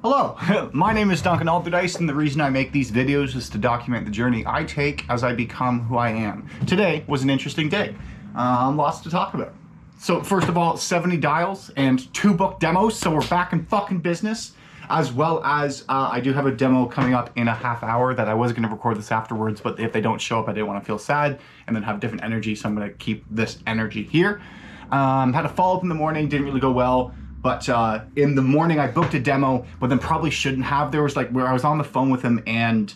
Hello, my name is Duncan Alderdice, and the reason I make these videos is to document the journey I take as I become who I am. Today was an interesting day. Lots to talk about. So first of all, 70 dials and 2 book demos, so we're back in fucking business. As well as I do have a demo coming up in a half hour that I was going to record this afterwards, but if they don't show up, I didn't want to feel sad and then have different energy, so I'm going to keep this energy here. Had a follow-up in the morning, didn't really go well. But in the morning, I booked a demo, but then probably shouldn't have. There was like where I was on the phone with him and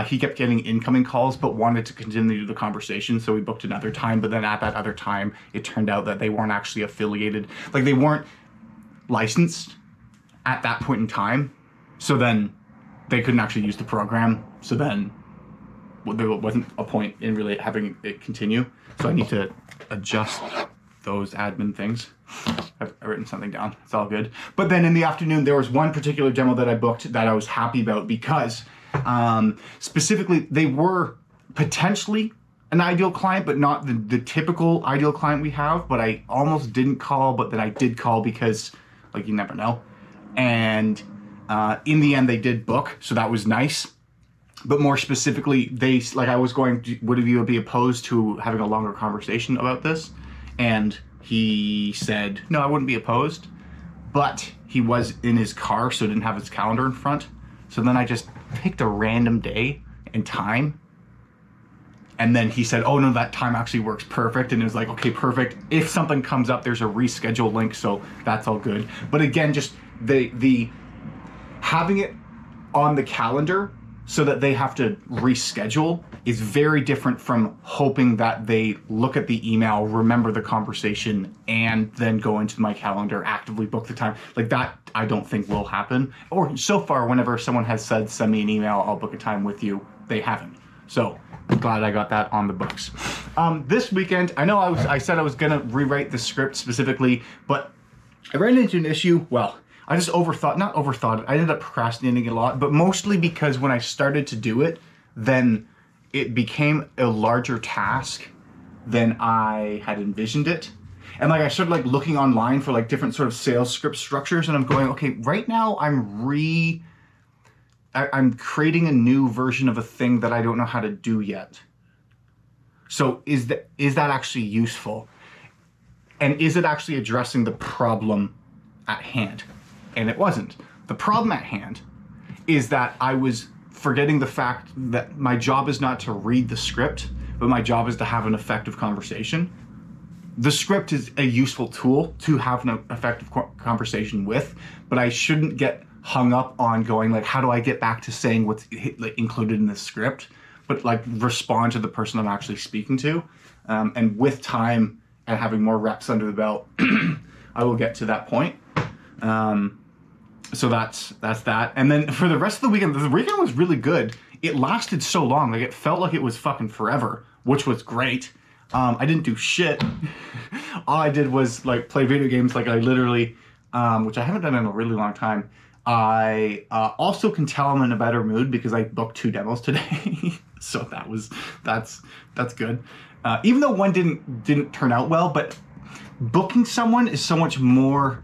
he kept getting incoming calls, but wanted to continue the conversation. So we booked another time. But then at that other time, it turned out that they weren't actually affiliated. Like they weren't licensed at that point in time. So then they couldn't actually use the program. So then there wasn't a point in really having it continue. So I need to adjust those admin things. I've written something down, it's all good. But then in the afternoon, there was one particular demo that I booked that I was happy about because specifically they were potentially an ideal client, but not the typical ideal client we have. But I almost didn't call, but then I did call because like you never know. And in the end they did book, so that was nice. But more specifically, they like I was going to, would you be opposed to having a longer conversation about this? And he said, no, I wouldn't be opposed, but he was in his car, so didn't have his calendar in front. So then I just picked a random day and time. And then he said, oh no, that time actually works perfect. And it was like, okay, perfect. If something comes up, there's a reschedule link, so that's all good. But again, just the having it on the calendar so that they have to reschedule is very different from hoping that they look at the email, remember the conversation, and then go into my calendar, actively book the time. Like that, I don't think will happen. Or so far, whenever someone has said, send me an email, I'll book a time with you, they haven't. So I'm glad I got that on the books. This weekend, I know I said I was gonna rewrite the script specifically, but I ran into an issue. Well, I just not overthought it. I ended up procrastinating a lot, but mostly because when I started to do it, then it became a larger task than I had envisioned it. And like I started like looking online for like different sort of sales script structures, and I'm going, okay, right now I'm creating a new version of a thing that I don't know how to do yet. So is that actually useful? And is it actually addressing the problem at hand? And it wasn't. The problem at hand is that I was forgetting the fact that my job is not to read the script, but my job is to have an effective conversation. The script is a useful tool to have an effective conversation with, but I shouldn't get hung up on going like, how do I get back to saying what's included in the script, but like respond to the person I'm actually speaking to. And with time and having more reps under the belt, I will get to that point. So that's that. And then for the rest of the weekend was really good. It lasted so long. Like it felt like it was fucking forever, which was great. I didn't do shit. All I did was like play video games. Like I literally, which I haven't done in a really long time. I also can tell I'm in a better mood because I booked 2 demos today. So that's good. Even though one didn't turn out well, but booking someone is so much more,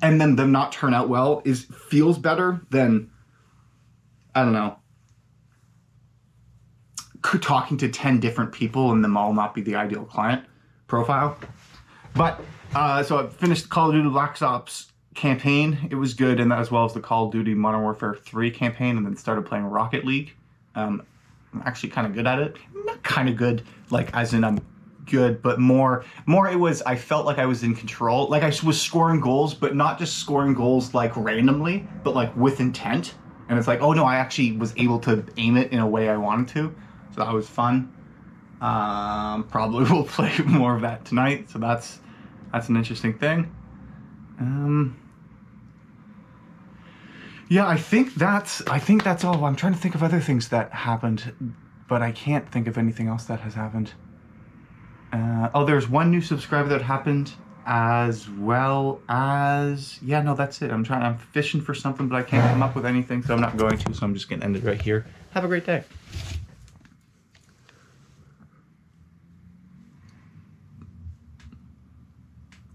and then them not turn out well feels better than, I don't know, talking to 10 different people and them all not be the ideal client profile. But so I finished the Call of Duty Black Ops campaign. It was good, and as well as the Call of Duty Modern Warfare 3 campaign, and then started playing Rocket League. I'm actually kind of good at it. Not kind of good, like as in I'm good, but more it was, I felt like I was in control. Like I was scoring goals, but not just scoring goals like randomly, but like with intent. And it's like, oh no, I actually was able to aim it in a way I wanted to. So that was fun. Probably will play more of that tonight. So that's an interesting thing. Yeah, I think that's all. I'm trying to think of other things that happened, but I can't think of anything else that has happened. There's one new subscriber that happened, as well as, yeah, no, that's it. I'm fishing for something, but I can't come up with anything, so I'm not going to, so I'm just gonna end it right here. Have a great day.